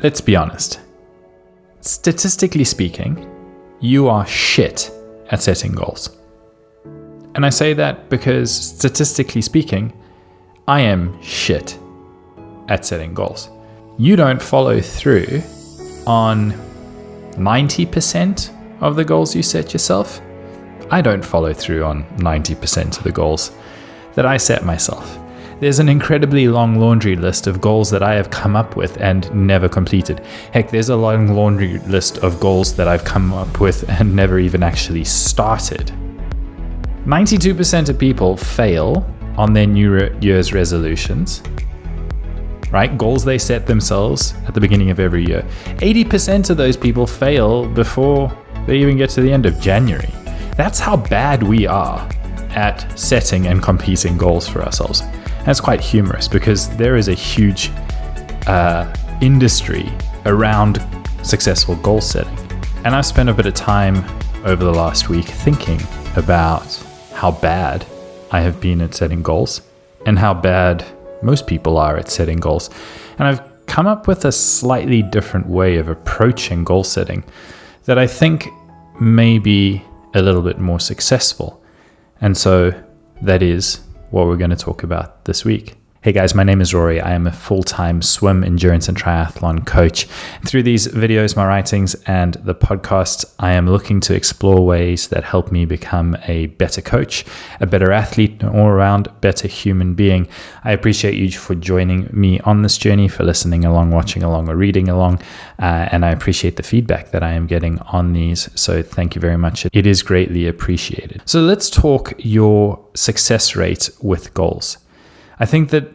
let's be honest. Statistically speaking, you are shit at setting goals. And I say that because statistically speaking, I am shit at setting goals. You don't follow through on 90% of the goals you set yourself. I don't follow through on 90% of the goals that I set myself. There's an incredibly long laundry list of goals that I have come up with and never completed. Heck, there's a long laundry list of goals that I've come up with and never even actually started. 92% of people fail on their New Year's resolutions, right? Goals they set themselves at the beginning of every year. 80% of those people fail before they even get to the end of January. That's how bad we are at setting and completing goals for ourselves. That's quite humorous because there is a huge industry around successful goal setting. And I've spent a bit of time over the last week thinking about how bad I have been at setting goals and how bad most people are at setting goals. And I've come up with a slightly different way of approaching goal setting that I think may be a little bit more successful. And so that is what we're going to talk about this week. Hey guys, my name is Rory. I am a full-time swim, endurance, and triathlon coach. Through these videos, my writings, and the podcast, I am looking to explore ways that help me become a better coach, a better athlete, an all-around better human being. I appreciate you for joining me on this journey, for listening along, watching along, or reading along, and I appreciate the feedback that I am getting on these. So thank you very much. It is greatly appreciated. So let's talk your success rate with goals. I think that,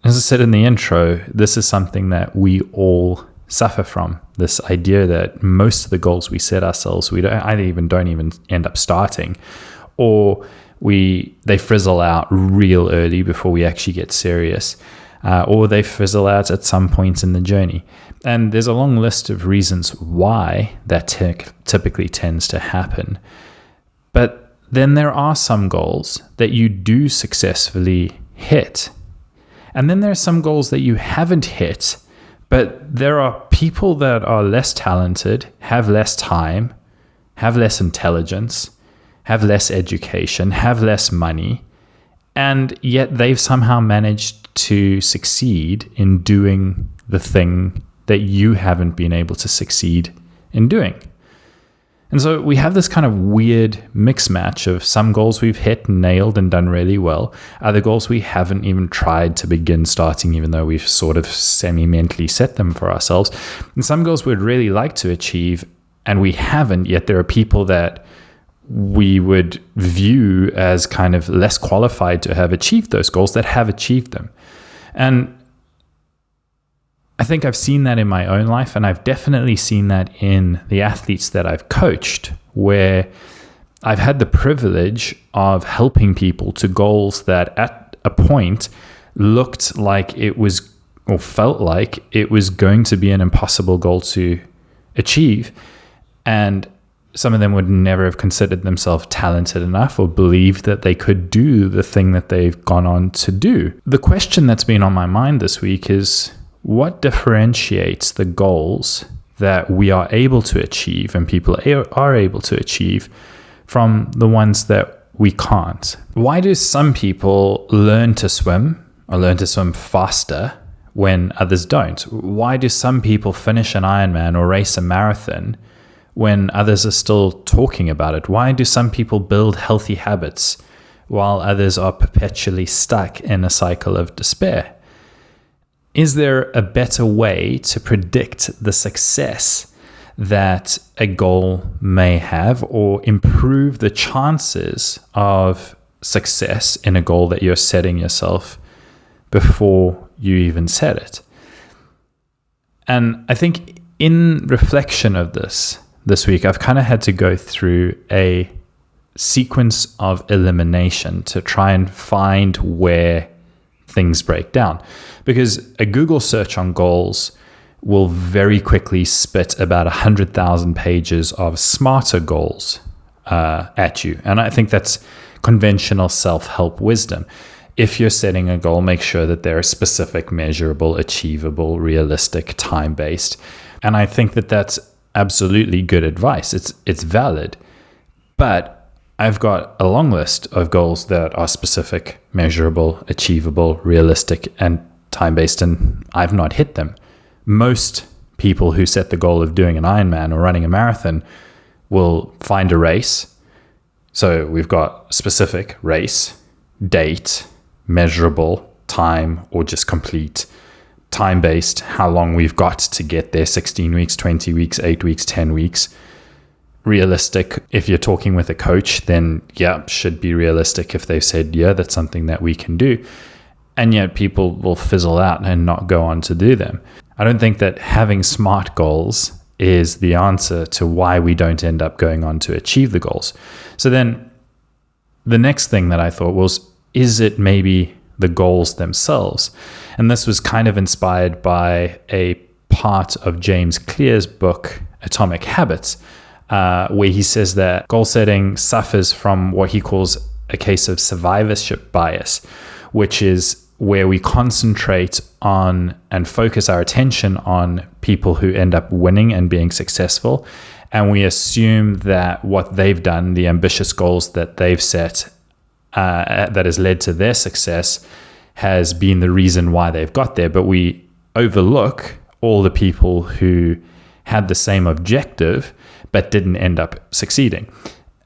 as I said in the intro, this is something that we all suffer from. This idea that most of the goals we set ourselves, we don't even end up starting, or they frizzle out real early before we actually get serious, or they fizzle out at some point in the journey. And there's a long list of reasons why that typically tends to happen. But then there are some goals that you do successfully hit. And then there are some goals that you haven't hit, but there are people that are less talented, have less time, have less intelligence, have less education, have less money, and yet they've somehow managed to succeed in doing the thing that you haven't been able to succeed in doing. And so we have this kind of weird mix match of some goals we've hit and nailed and done really well, other goals we haven't even tried to begin starting, even though we've sort of semi-mentally set them for ourselves, and some goals we'd really like to achieve and we haven't, yet there are people that we would view as kind of less qualified to have achieved those goals that have achieved them. And I think I've seen that in my own life, and I've definitely seen that in the athletes that I've coached, where I've had the privilege of helping people to goals that at a point looked like it was, or felt like it was going to be an impossible goal to achieve. And some of them would never have considered themselves talented enough or believed that they could do the thing that they've gone on to do. The question that's been on my mind this week is, what differentiates the goals that we are able to achieve and people are able to achieve from the ones that we can't? Why do some people learn to swim or learn to swim faster when others don't? Why do some people finish an Ironman or race a marathon when others are still talking about it? Why do some people build healthy habits while others are perpetually stuck in a cycle of despair? Is there a better way to predict the success that a goal may have, or improve the chances of success in a goal that you're setting yourself before you even set it? And I think in reflection of this week, I've kind of had to go through a sequence of elimination to try and find where things break down, because a Google search on goals will very quickly spit about 100,000 pages of smarter goals at you. And I think that's conventional self-help wisdom. if you're setting a goal, make sure that they're specific, measurable, achievable, realistic, time-based. And I think that that's absolutely good advice. It's valid. But I've got a long list of goals that are specific, measurable, achievable, realistic, and time-based, and I've not hit them. Most people who set the goal of doing an Ironman or running a marathon will find a race. So we've got specific race, date, measurable, time, or just complete, time-based, how long we've got to get there, 16 weeks, 20 weeks, 8 weeks, 10 weeks. Realistic, if you're talking with a coach, then should be realistic if they've said, that's something that we can do. And yet people will fizzle out and not go on to do them. I don't think that having SMART goals is the answer to why we don't end up going on to achieve the goals. So then the next thing that I thought was, is it maybe the goals themselves? And this was kind of inspired by a part of James Clear's book, Atomic Habits, where he says that goal setting suffers from what he calls a case of survivorship bias, which is where we concentrate on and focus our attention on people who end up winning and being successful. And we assume that what they've done, the ambitious goals that they've set, that has led to their success, has been the reason why they've got there. But we overlook all the people who had the same objective but didn't end up succeeding.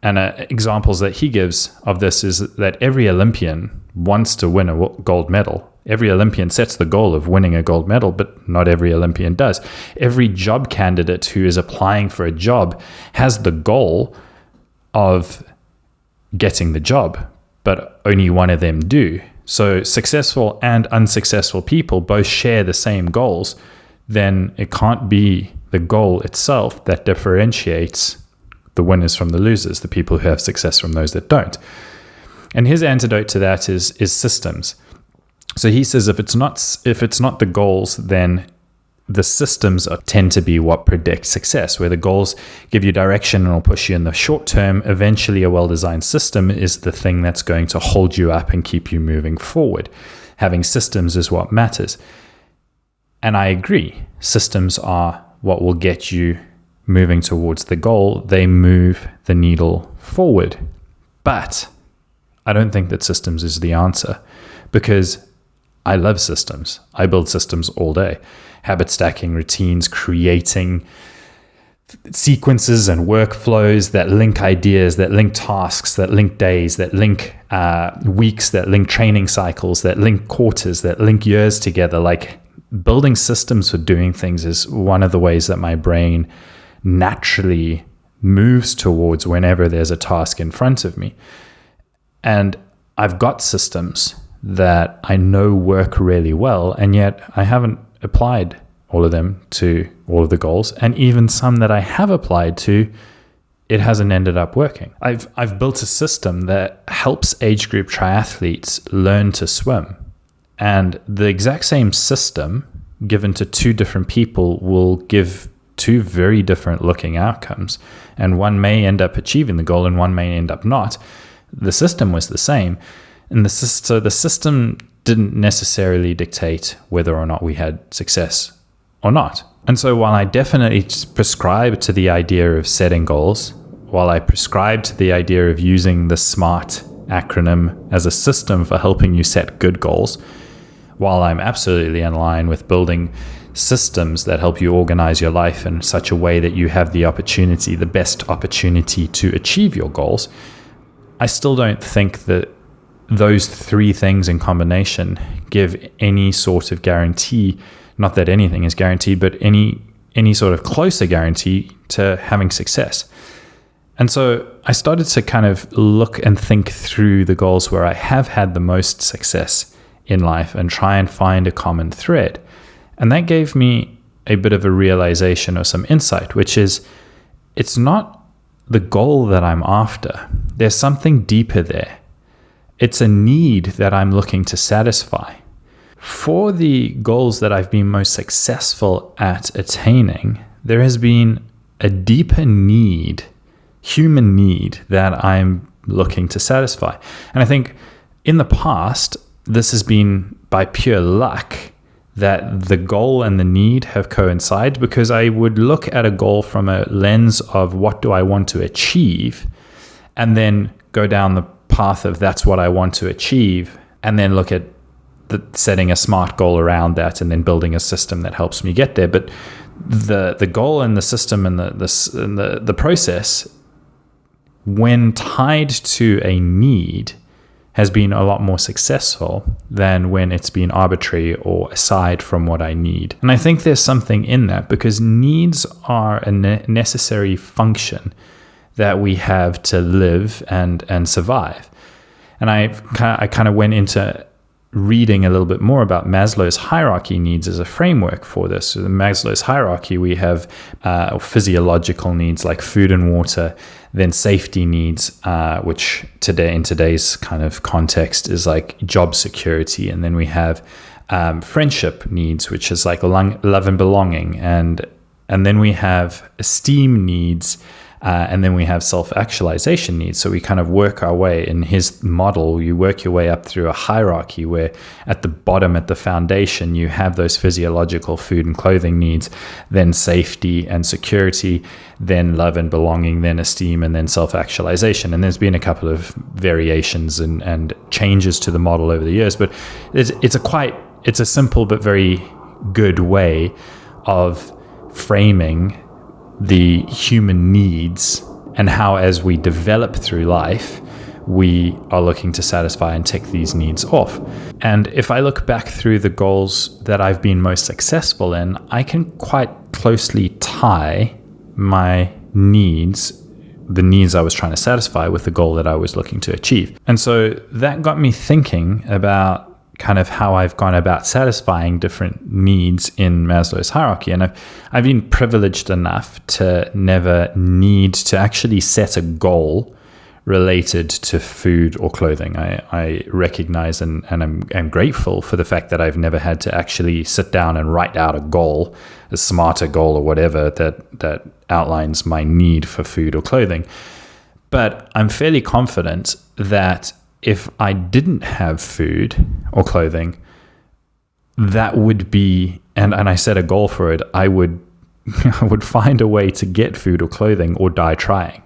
And examples that he gives of this is that every Olympian wants to win a gold medal. Every Olympian sets the goal of winning a gold medal, but not every Olympian does. Every job candidate who is applying for a job has the goal of getting the job, but only one of them do. So successful and unsuccessful people both share the same goals. Then it can't be the goal itself that differentiates the winners from the losers, the people who have success from those that don't. And his antidote to that is systems. So he says if it's not the goals, then the systems tend to be what predict success, where the goals give you direction and will push you in the short term. Eventually, a well-designed system is the thing that's going to hold you up and keep you moving forward. Having systems is what matters. And I agree. Systems are what will get you moving towards the goal. They move the needle forward. But I don't think that systems is the answer, because I love systems. I build systems all day. Habit stacking, routines, creating sequences and workflows that link ideas, that link tasks, that link days, that link weeks, that link training cycles, that link quarters, that link years together. Like, building systems for doing things is one of the ways that my brain naturally moves towards whenever there's a task in front of me. And I've got systems that I know work really well, and yet I haven't applied all of them to all of the goals. And even some that I have applied to, it hasn't ended up working. I've built a system that helps age group triathletes learn to swim. And the exact same system given to two different people will give two very different looking outcomes. And one may end up achieving the goal and one may end up not. The system was the same. And so the system didn't necessarily dictate whether or not we had success or not. And so while I definitely prescribe to the idea of setting goals, while I prescribe to the idea of using the SMART acronym as a system for helping you set good goals, while I'm absolutely in line with building systems that help you organize your life in such a way that you have the opportunity, the best opportunity to achieve your goals, I still don't think that those three things in combination give any sort of guarantee, not that anything is guaranteed, but any sort of closer guarantee to having success. And so I started to kind of look and think through the goals where I have had the most success in life and try and find a common thread. And that gave me a bit of a realization or some insight, which is it's not the goal that I'm after. There's something deeper there. It's a need that I'm looking to satisfy. For the goals that I've been most successful at attaining, there has been a deeper need, human need, that I'm looking to satisfy. And I think in the past, this has been by pure luck that the goal and the need have coincided, because I would look at a goal from a lens of what do I want to achieve, and then go down the path of that's what I want to achieve, and then look at setting a smart goal around that, and then building a system that helps me get there. But the goal and the system and the process, when tied to a need, has been a lot more successful than when it's been arbitrary or aside from what I need. And I think there's something in that, because needs are a necessary function that we have to live and survive. And I kind of went into reading a little bit more about Maslow's hierarchy needs as a framework for this. So in Maslow's hierarchy, we have physiological needs like food and water, then safety needs, which in today's kind of context is like job security, and then we have friendship needs, which is like love and belonging, and then we have esteem needs. And then we have self-actualization needs. So we kind of work our way in his model. You work your way up through a hierarchy where at the bottom, at the foundation, you have those physiological food and clothing needs, then safety and security, then love and belonging, then esteem, and then self-actualization. And there's been a couple of variations and changes to the model over the years, but it's a simple but very good way of framing the human needs, and how as we develop through life, we are looking to satisfy and tick these needs off. And if I look back through the goals that I've been most successful in, I can quite closely tie my needs, the needs I was trying to satisfy, with the goal that I was looking to achieve. And so that got me thinking about kind of how I've gone about satisfying different needs in Maslow's hierarchy. And I've been privileged enough to never need to actually set a goal related to food or clothing. I recognize and I'm grateful for the fact that I've never had to actually sit down and write out a goal, a smarter goal or whatever that outlines my need for food or clothing. But I'm fairly confident that if I didn't have food or clothing, that would be, and I set a goal for it, I would find a way to get food or clothing or die trying.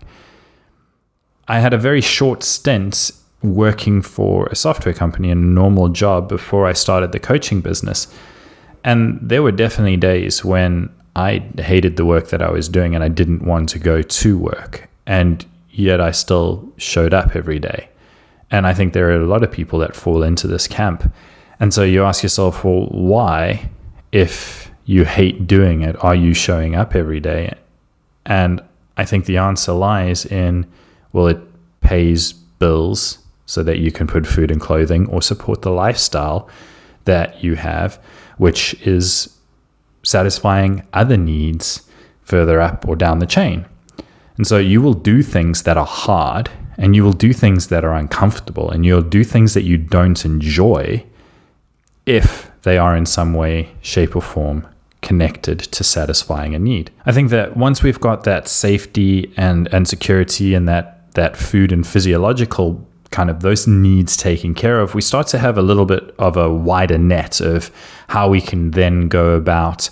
I had a very short stint working for a software company in a normal job before I started the coaching business. And there were definitely days when I hated the work that I was doing and I didn't want to go to work. And yet I still showed up every day. And I think there are a lot of people that fall into this camp. And so you ask yourself, well, why, if you hate doing it, are you showing up every day? And I think the answer lies in, well, it pays bills so that you can put food and clothing or support the lifestyle that you have, which is satisfying other needs further up or down the chain. And so you will do things that are hard, and you will do things that are uncomfortable, and you'll do things that you don't enjoy if they are in some way, shape, or form connected to satisfying a need. I think that once we've got that safety and security and that food and physiological kind of those needs taken care of, we start to have a little bit of a wider net of how we can then go about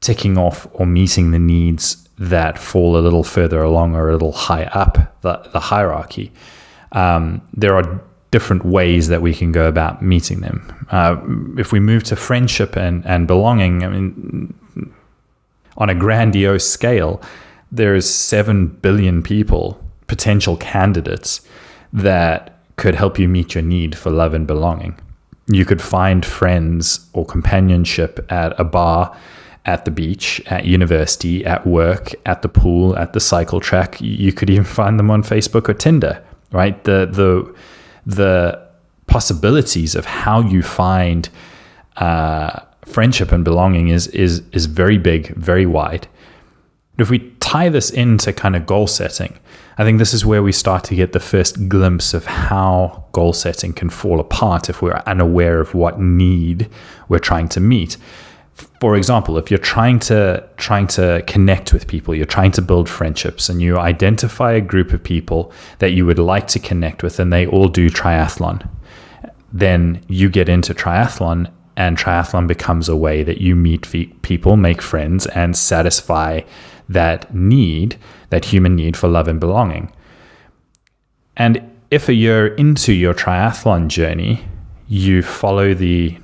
ticking off or meeting the needs that fall a little further along or a little high up the hierarchy. There are different ways that we can go about meeting them. If we move to friendship and belonging, I mean, on a grandiose scale, there's 7 billion people, potential candidates, that could help you meet your need for love and belonging. You could find friends or companionship at a bar, at the beach, at university, at work, at the pool, at the cycle track. You could even find them on Facebook or Tinder, right? The possibilities of how you find friendship and belonging is very big, very wide. If we tie this into kind of goal setting, I think this is where we start to get the first glimpse of how goal setting can fall apart if we're unaware of what need we're trying to meet. For example, if you're trying to connect with people, you're trying to build friendships, and you identify a group of people that you would like to connect with, and they all do triathlon. then you get into triathlon, and triathlon becomes a way that you meet people, make friends, and satisfy that need, that human need for love and belonging. And if a year into your triathlon journey, you follow the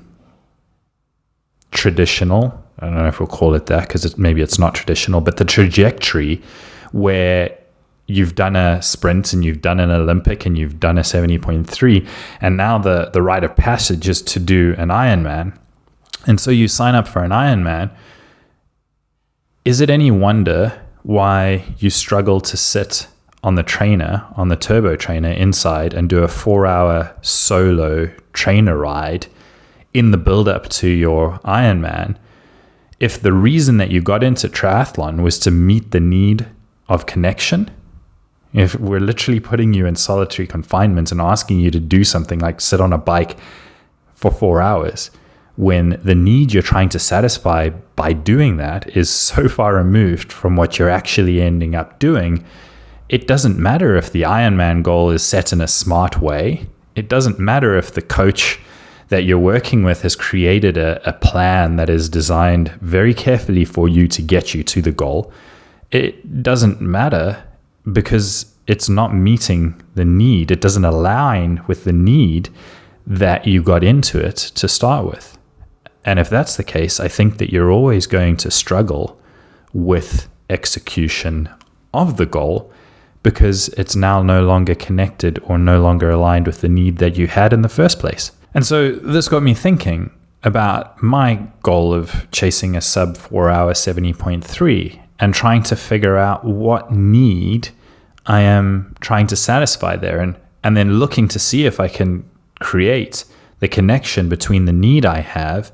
traditional, I don't know if we'll call it that because maybe it's not traditional, but the trajectory where you've done a sprint and you've done an Olympic and you've done a 70.3, and now the rite of passage is to do an Ironman. And so you sign up for an Ironman. Is it any wonder why you struggle to sit on the trainer, on the turbo trainer inside, and do a 4-hour solo trainer ride in the build-up to your Ironman, if the reason that you got into triathlon was to meet the need of connection? If we're literally putting you in solitary confinement and asking you to do something like sit on a bike for 4 hours, when the need you're trying to satisfy by doing that is so far removed from what you're actually ending up doing, it doesn't matter if the Ironman goal is set in a smart way. It doesn't matter if the coach that you're working with has created a plan that is designed very carefully for you to get you to the goal. It doesn't matter because it's not meeting the need. It doesn't align with the need that you got into it to start with. And if that's the case, I think that you're always going to struggle with execution of the goal because it's now no longer connected or no longer aligned with the need that you had in the first place. And so this got me thinking about my goal of chasing a sub 4 hour 70.3 and trying to figure out what need I am trying to satisfy there, and then looking to see if I can create the connection between the need I have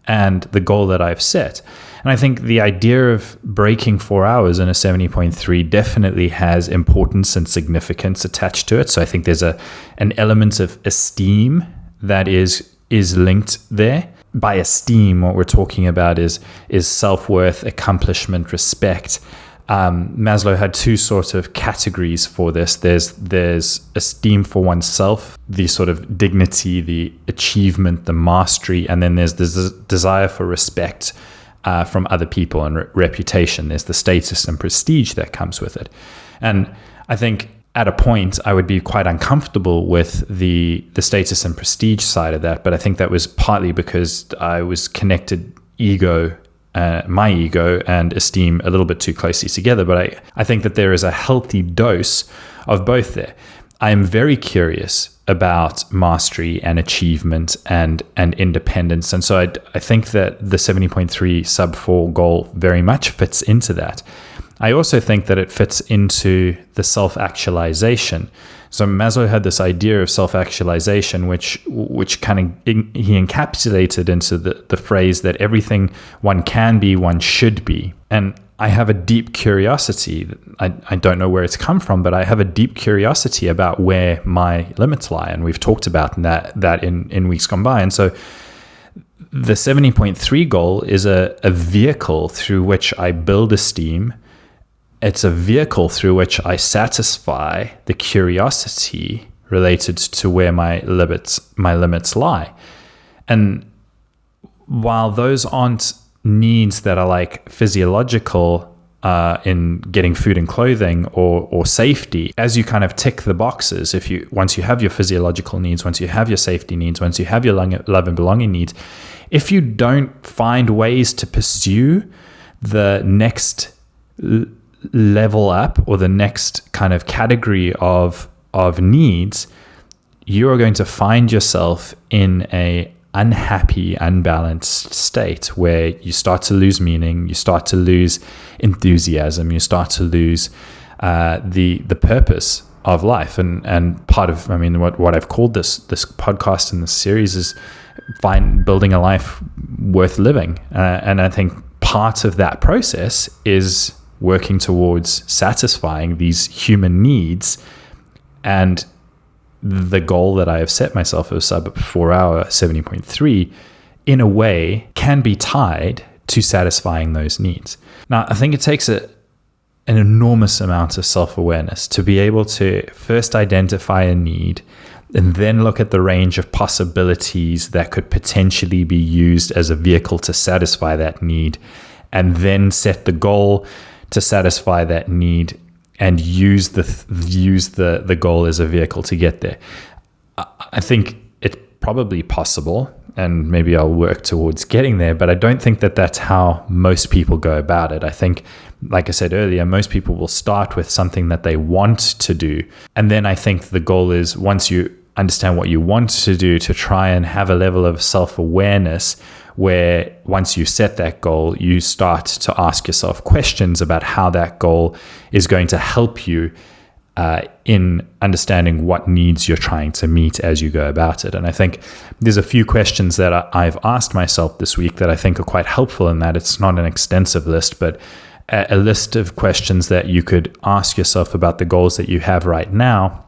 and the goal that I've set. And I think the idea of breaking 4 hours in a 70.3 definitely has importance and significance attached to it. So I think there's an element of esteem that is linked there. By esteem, what we're talking about is self-worth, accomplishment, respect. Maslow had two sorts of categories for this. There's esteem for oneself, the sort of dignity, the achievement, the mastery, and then there's this desire for respect from other people and reputation. There's the status and prestige that comes with it. And I think at a point I would be quite uncomfortable with the status and prestige side of that, but I think that was partly because I was connected my ego and esteem a little bit too closely together. But I think that there is a healthy dose of both there. I am very curious about mastery and achievement and independence. And so I think that the 70.3 sub 4 goal very much fits into that. I also think that it fits into the self-actualization. So Maslow had this idea of self-actualization, which kind of he encapsulated into the phrase that everything one can be, one should be. And I have a deep curiosity. I don't know where it's come from, but I have a deep curiosity about where my limits lie. And we've talked about that in weeks gone by. And so the 70.3 goal is a vehicle through which I build esteem. It's a vehicle through which I satisfy the curiosity related to where my limits lie. And while those aren't needs that are like physiological in getting food and clothing or safety, as you kind of tick the boxes, once you have your physiological needs, once you have your safety needs, once you have your love and belonging needs, if you don't find ways to pursue the next level up or the next kind of category of needs, you are going to find yourself in a unhappy, unbalanced state where you start to lose meaning, you start to lose enthusiasm, you start to lose the purpose of life. And part of, what I've called this podcast and this series is building a life worth living. And I think part of that process is working towards satisfying these human needs, and the goal that I have set myself of sub 4 hour 70.3 in a way can be tied to satisfying those needs. Now, I think it takes an enormous amount of self-awareness to be able to first identify a need, and then look at the range of possibilities that could potentially be used as a vehicle to satisfy that need, and then set the goal to satisfy that need and use the goal as a vehicle to get there. I think it's probably possible, and maybe I'll work towards getting there, but I don't think that that's how most people go about it. I think, like I said earlier, most people will start with something that they want to do. And then I think the goal is, once you understand what you want to do, to try and have a level of self-awareness where once you set that goal, you start to ask yourself questions about how that goal is going to help you in understanding what needs you're trying to meet as you go about it. And I think there's a few questions that I've asked myself this week that I think are quite helpful in that. It's not an extensive list, but a list of questions that you could ask yourself about the goals that you have right now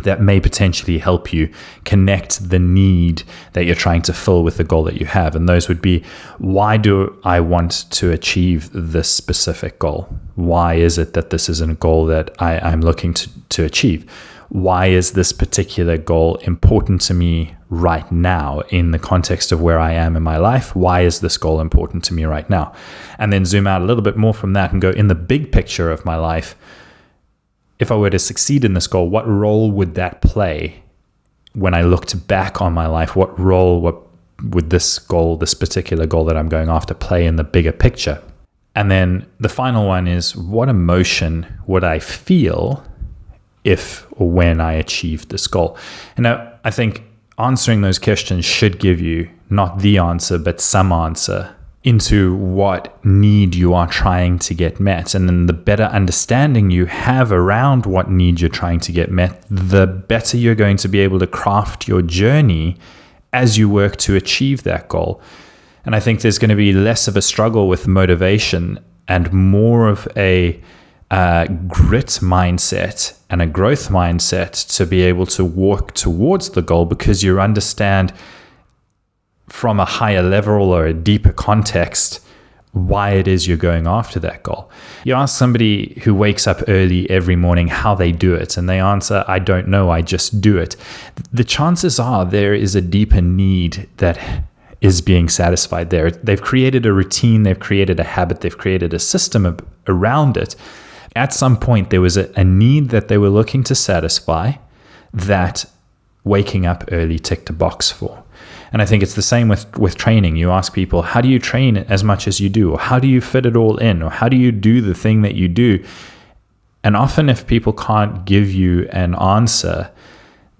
that may potentially help you connect the need that you're trying to fill with the goal that you have. And those would be, why do I want to achieve this specific goal? Why is it that this is a goal that I'm looking to achieve? Why is this particular goal important to me right now in the context of where I am in my life? Why is this goal important to me right now? And then zoom out a little bit more from that and go, in the big picture of my life, if I were to succeed in this goal, what role would that play when I looked back on my life? What role would this goal, this particular goal that I'm going after, play in the bigger picture? And then the final one is, what emotion would I feel if or when I achieved this goal? And now I think answering those questions should give you not the answer, but some answer into what need you are trying to get met. And then the better understanding you have around what need you're trying to get met, the better you're going to be able to craft your journey as you work to achieve that goal. And I think there's going to be less of a struggle with motivation and more of a grit mindset and a growth mindset to be able to walk towards the goal, because you understand from a higher level or a deeper context why it is you're going after that goal. You ask somebody who wakes up early every morning how they do it, and they answer, I don't know, I just do it. The chances are there is a deeper need that is being satisfied there. They've created a routine, they've created a habit, they've created a system around it. At some point, there was a need that they were looking to satisfy that waking up early ticked a box for. And I think it's the same with training. You ask people, how do you train as much as you do? Or how do you fit it all in? Or how do you do the thing that you do? And often if people can't give you an answer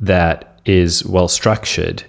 that is well structured,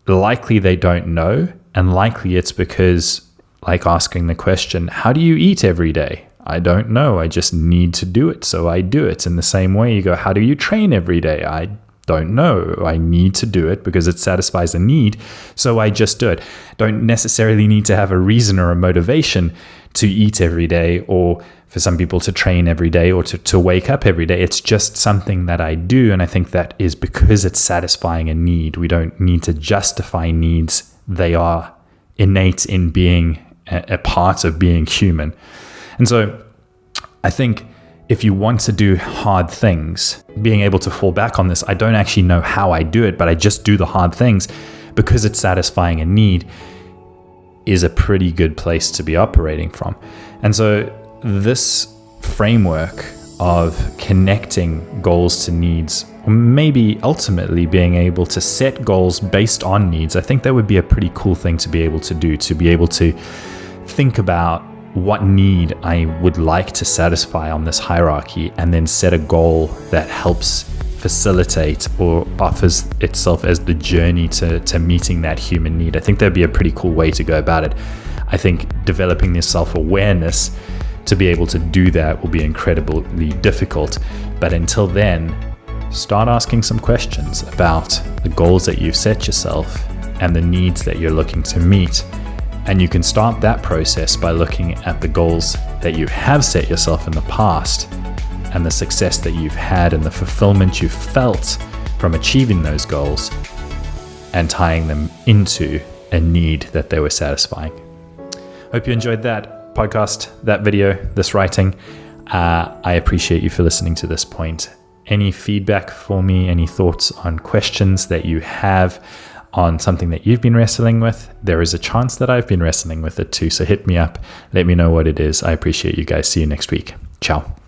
likely they don't know. And likely it's because, like asking the question, how do you eat every day? I don't know. I just need to do it, so I do it. In the same way, you go, how do you train every day? I don't know. I need to do it because it satisfies a need, so I just do it. Don't necessarily need to have a reason or a motivation to eat every day, or for some people to train every day, or to wake up every day. It's just something that I do, and I think that is because it's satisfying a need. We don't need to justify needs. They are innate in being a part of being human. And so I think if you want to do hard things, being able to fall back on this, I don't actually know how I do it, but I just do the hard things because it's satisfying a need, is a pretty good place to be operating from. And so this framework of connecting goals to needs, or maybe ultimately being able to set goals based on needs, I think that would be a pretty cool thing to be able to do, to be able to think about what need I would like to satisfy on this hierarchy, and then set a goal that helps facilitate or offers itself as the journey to meeting that human need. I think that'd be a pretty cool way to go about it. I think developing this self-awareness to be able to do that will be incredibly difficult. But until then, start asking some questions about the goals that you've set yourself and the needs that you're looking to meet. And you can start that process by looking at the goals that you have set yourself in the past and the success that you've had and the fulfillment you've felt from achieving those goals, and tying them into a need that they were satisfying. Hope you enjoyed that podcast, that video, this writing. I appreciate you for listening to this point. any feedback for me, any thoughts on questions that you have on something that you've been wrestling with. There is a chance that I've been wrestling with it too. So hit me up. Let me know what it is. I appreciate you guys. See you next week. Ciao.